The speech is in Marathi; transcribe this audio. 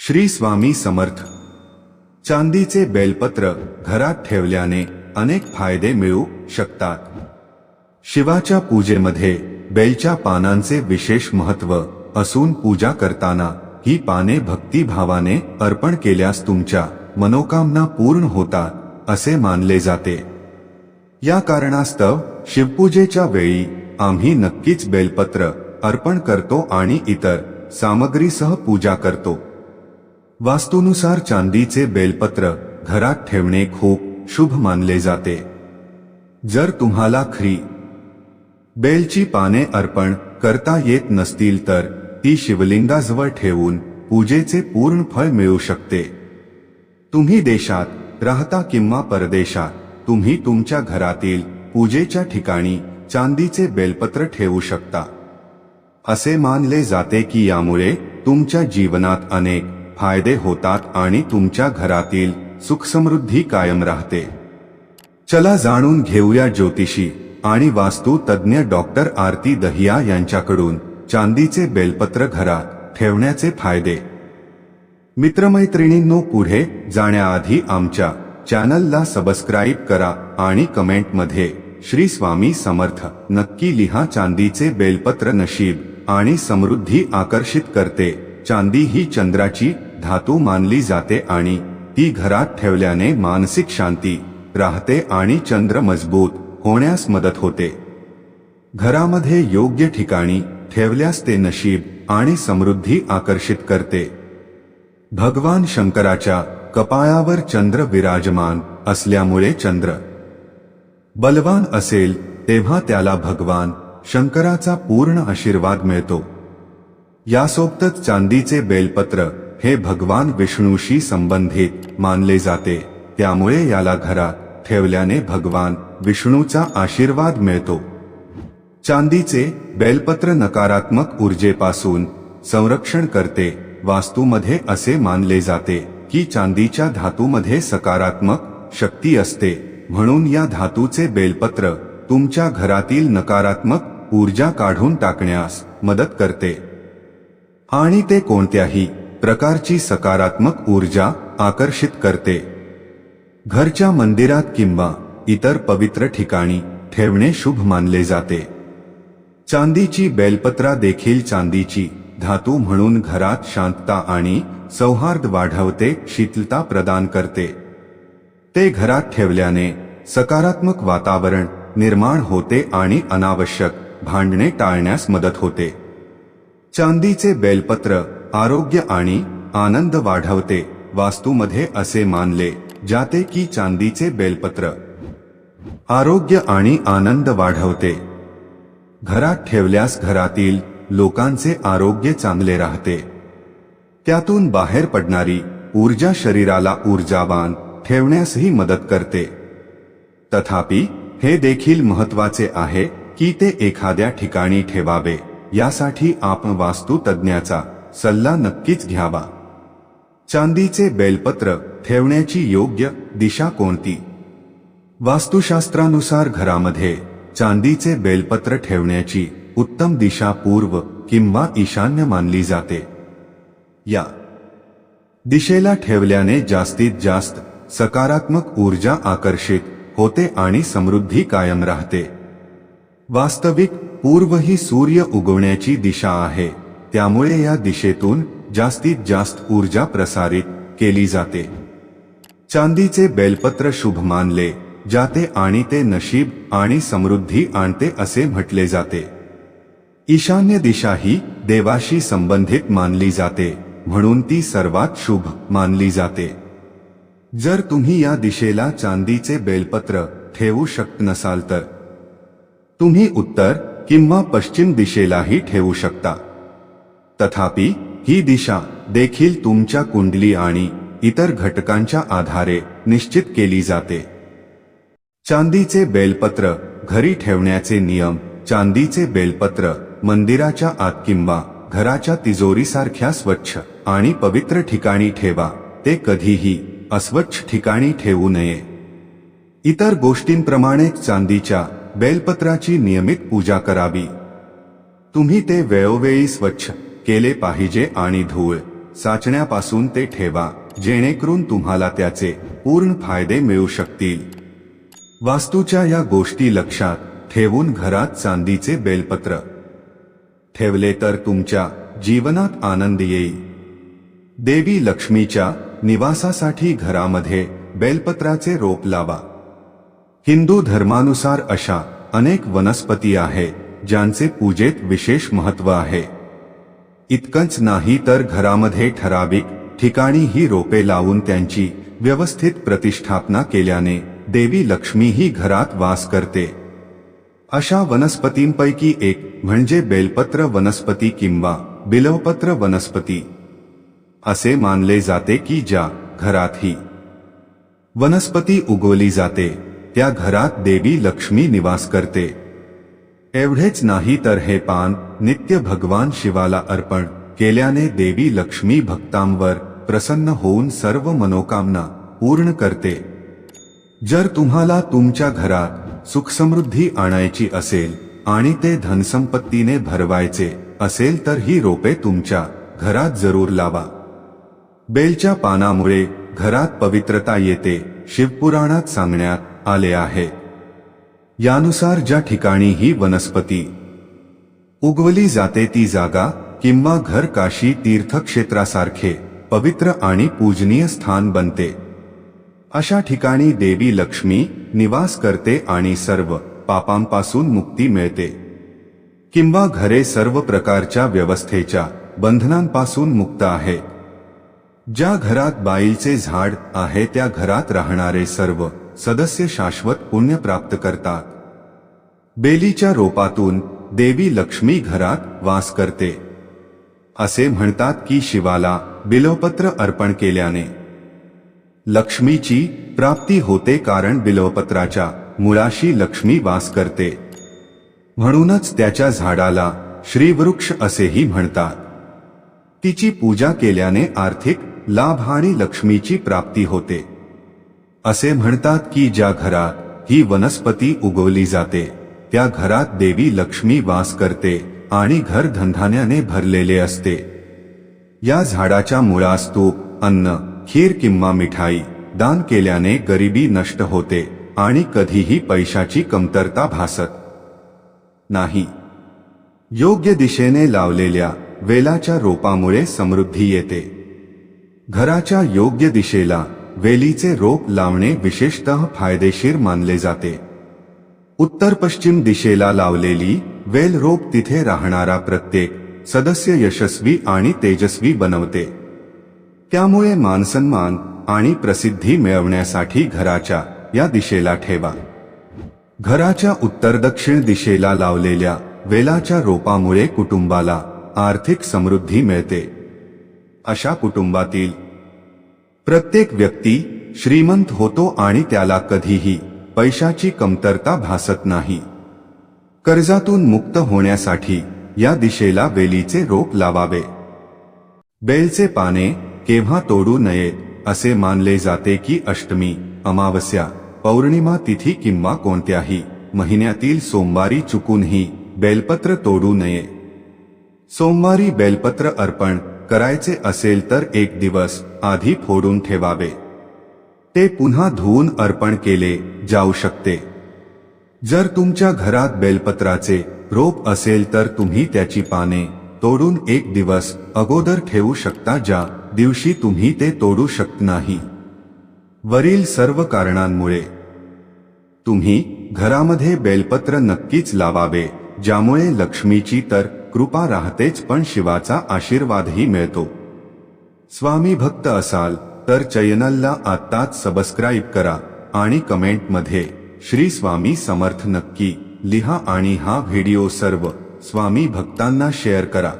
श्री स्वामी समर्थ। चांदीचे बेलपत्र घरात ठेवल्याने अनेक फायदे मिळू शकतात। शिवाच्या पूजेमध्ये बेलच्या पानांचे विशेष महत्त्व असून पूजा करताना ही पाने भक्तिभावाने अर्पण केल्यास तुमच्या मनोकामना पूर्ण होतात असे मानले जाते। या कारणास्तव शिवपूजेच्या वेळी आम्ही नक्कीच बेलपत्र अर्पण करतो आणि इतर सामग्रीसह पूजा करतो। वास्तुनुसार चांदीचे बेलपत्र घरात ठेवणे खूप शुभ मानले जाते। जर तुम्हाला खरी बेलची पाने अर्पण करता येत नसतील तर ती शिवलिंगाजवळ ठेवून पूजेचे पूर्ण फळ मिळू शकते। तुम्ही देशात राहता किंवा परदेशात, तुम्ही तुमच्या घरातील पूजेच्या ठिकाणी चांदीचे बेलपत्र ठेवू शकता। असे मानले जाते की यामुळे तुमच्या जीवनात अनेक फायदे होतात आणि तुमच्या घरातील सुखसमृद्धी कायम राहते। चला जाणून घेऊया ज्योतिषी आणि वास्तु तज्ञ डॉक्टर आरती दहिया यांच्याकडून चांदीचे बेलपत्र घरात ठेवण्याचे फायदे। मित्रमैत्रिणींनो, पुढे जाण्याआधी आमच्या चॅनलला सबस्क्राईब करा आणि कमेंटमध्ये श्री स्वामी समर्थ नक्की लिहा। चांदीचे बेलपत्र नशीब आणि समृद्धी आकर्षित करते। चांदी ही चंद्राची धातू मानली जाते आणि ती घरात ठेवल्याने मानसिक शांती राहते आणि चंद्र मजबूत होण्यास मदत होते। घरामध्ये योग्य ठिकाणी ठेवल्यास ते नशीब आणि समृद्धी आकर्षित करते। भगवान शंकराच्या कपाळावर चंद्र विराजमान असल्यामुळे चंद्र बलवान असेल तेव्हा त्याला भगवान शंकराचा पूर्ण आशीर्वाद मिळतो। यासोबतच चांदीचे बेलपत्र हे भगवान विष्णूशी संबंधित मानले जाते, त्यामुळे याला घरात ठेवल्याने भगवान विष्णूचा आशीर्वाद मिळतो। चांदीचे बेलपत्र नकारात्मक ऊर्जेपासून संरक्षण करते। वास्तूमध्ये असे मानले जाते की चांदीच्या धातूमध्ये सकारात्मक शक्ती असते, म्हणून या धातूचे बेलपत्र तुमच्या घरातील नकारात्मक ऊर्जा काढून टाकण्यास मदत करते आणि ते कोणत्याही प्रकारची सकारात्मक ऊर्जा आकर्षित करते। घरच्या मंदिरात किंवा इतर पवित्र ठिकाणी ठेवणे शुभ मानले जाते। चांदीची बेलपत्रा देखील चांदीची धातू म्हणून घरात शांतता आणि सौहार्द वाढवते, शीतलता प्रदान करते। ते घरात ठेवल्याने सकारात्मक वातावरण निर्माण होते आणि अनावश्यक भांडणे टाळण्यास मदत होते। चांदीचे बेलपत्र आरोग्य आणि आनंद वाढवते। वास्तूमध्ये असे मानले जाते की चांदीचे बेलपत्र आरोग्य आणि आनंद वाढवते। घरात ठेवल्यास घरातील लोकांचे आरोग्य चांगले राहते। त्यातून बाहेर पडणारी ऊर्जा शरीराला ऊर्जावान ठेवण्यासही मदत करते। तथापि हे देखील महत्त्वाचे आहे की ते एखाद्या ठिकाणी ठेवावे, यासाठी आपण वास्तु तज्ञाचा सल्ला नक्कीच घ्यावा। चांदीचे बेलपत्र ठेवण्याची योग्य दिशा कोणती? वास्तुशास्त्रानुसार घरामध्ये चांदीचे बेलपत्र ठेवण्याची उत्तम दिशा पूर्व किंवा ईशान्य मानली जाते। या दिशेला ठेवल्याने जास्तीत जास्त सकारात्मक ऊर्जा आकर्षित होते आणि समृद्धी कायम राहते। वास्तविक पूर्व ही सूर्य उगवण्याची दिशा आहे, त्यामुळे या दिशेतून जास्तीत जास्त ऊर्जा प्रसारित केली जाते। चांदीचे बेलपत्र शुभ मानले जाते आणि ते नशीब आणि समृद्धी आणते असे म्हटले जाते। ईशान्य दिशा ही देवाशी संबंधित मानली जाते, म्हणून ती सर्वात शुभ मानली जाते। जर तुम्ही या दिशेला चांदीचे बेलपत्र ठेवू शकत नसाल तर तुम्ही उत्तर किंवा पश्चिम दिशेलाही ठेवू शकता। तथापि ही दिशा देखील तुमच्या कुंडली आणि इतर घटकांच्या आधारे निश्चित केली जाते। चांदीचे बेलपत्र घरी ठेवण्याचे नियम। चांदीचे बेलपत्र मंदिराच्या आत किंवा घराच्या तिजोरीसारख्या स्वच्छ आणि पवित्र ठिकाणी ठेवा। ते कधीही अस्वच्छ ठिकाणी ठेवू नये। इतर गोष्टींप्रमाणेच चांदीच्या बेलपत्राची नियमित पूजा करावी। तुम्ही ते वेळोवेळी स्वच्छ केले पाहिजे आणि धूळ साचण्यापासून ते ठेवा, जेणेकरून तुम्हाला त्याचे पूर्ण फायदे मिळू शकतील. वास्तूच्या या गोष्टी लक्षात ठेवून घरात चांदीचे बेलपत्र ठेवले तर तुमच्या जीवनात आनंद येईल. देवी लक्ष्मीच्या निवासासाठी घरामध्ये बेलपत्राचे रोप लावा. हिंदू धर्मानुसार अशा अनेक वनस्पती आहेत ज्यांचे पूजेत विशेष महत्त्व आहे. इतकंच नाही तर घरामध्ये ठराविक ठिकाणी ही रोपे लावून त्यांची व्यवस्थित प्रतिष्ठापना केल्याने देवी लक्ष्मी ही घरात वास करते. अशा वनस्पतींपैकी एक म्हणजे बेलपत्र वनस्पती किंवा बिल्वपत्र वनस्पती. असे मानले जाते की ज्या घरात ही वनस्पती उगवली जाते त्या घरात देवी लक्ष्मी निवास करते. एवढेच नाही तर हे पान नित्य भगवान शिवाला अर्पण केल्याने देवी लक्ष्मी भक्तांवर प्रसन्न होऊन सर्व मनोकामना पूर्ण करते. जर तुम्हाला तुमच्या घरात सुखसमृद्धी आणायची असेल आणि ते धनसंपत्तीने भरवायचे असेल तर ही रोपे तुमच्या घरात जरूर लावा. बेलच्या पानामुळे घरात पवित्रता येते, शिवपुराणात सांगण्यात आले आहे. यानुसार ज्या ठिकाणी ही वनस्पती उगवली जाते ती जागा किंवा घर काशी तीर्थक्षेत्रासारखे पवित्र आणि पूजनीय स्थान बनते. अशा ठिकाणी देवी लक्ष्मी निवास करते आणि सर्व पापांपासून मुक्ती मिळते. किंवा घरे सर्व प्रकारच्या व्यवस्थेच्या बंधनांपासून मुक्त आहे. ज्या घरात बाईलचे झाड आहे त्या घरात राहणारे सर्व सदस्य शाश्वत पुण्य प्राप्त करतात. बेलीच्या रोपातून देवी लक्ष्मी घरात वास करते. असे म्हणतात की शिवाला बिल्वपत्र अर्पण केल्याने लक्ष्मीची प्राप्ती होते, कारण बिल्वपत्राच्या मुळाशी लक्ष्मी वास करते. म्हणूनच त्याच्या झाडाला श्रीवृक्ष असेही म्हणतात. तिची पूजा केल्याने आर्थिक लाभ आणि लक्ष्मीची प्राप्ती होते. असे म्हणतात की ज्या घरात ही वनस्पती उगवली जाते त्या घरात देवी लक्ष्मी वास करते आणि घर धनधान्याने भरलेले असते. या झाडाच्या मुळास तूप, अन्न, खीर किंवा मिठाई दान केल्याने गरिबी नष्ट होते आणि कधीही पैशाची कमतरता भासत नाही. योग्य दिशेने लावलेल्या वेलाच्या रोपामुळे समृद्धी येते. घराच्या योग्य दिशेला वेलीचे रोप लावणे विशेषतः फायदेशीर मानले जाते. उत्तर पश्चिम दिशेला लावलेली वेल रोप तिथे राहणारा प्रत्येक सदस्य यशस्वी आणि तेजस्वी बनवते. त्यामुळे मानसन्मान आणि प्रसिद्धी मिळवण्यासाठी घराच्या या दिशेला ठेवा. घराच्या उत्तर दक्षिण दिशेला लावलेल्या वेलाच्या रोपामुळे कुटुंबाला आर्थिक समृद्धी मिळते. अशा कुटुंबातील प्रत्येक व्यक्ती श्रीमंत होतो आणि त्याला कधीही पैशाची कमतरता भासत नाही. कर्जातून मुक्त होण्यासाठी या दिशेला वेलीचे रोप लावावे. बेलचे पाने केव्हा तोडू नयेत असे मानले जाते की अष्टमी, अमावस्या, पौर्णिमा तिथी किंवा कोणत्याही महिन्यातील सोमवारी चुकूनही बेलपत्र तोडू नये. सोमवारी बेलपत्र अर्पण करायचे असेल तर 1 दिवस आधी फोडून ठेवावे. ते पुन्हा धुवून अर्पण केले जाऊ शकते. जर तुमच्या घरात बेलपत्राचे रोप असेल तर तुम्ही त्याची पाने तोडून 1 दिवस अगोदर ठेवू शकता, ज्या दिवशी तुम्ही ते तोडू शकत नाही. वरील सर्व कारणांमुळे तुम्ही घरामध्ये बेलपत्र नक्कीच लावावे, ज्यामुळे लक्ष्मीची तर कृपा राहतेच पण शिवाचा आशीर्वादही मिळतो. स्वामी भक्त असाल तर चॅनलला आत्ताच सबस्क्राईब करा आणि कमेंटमध्ये श्री स्वामी समर्थ नक्की लिहा आणि हा व्हिडिओ सर्व स्वामी भक्तांना शेअर करा.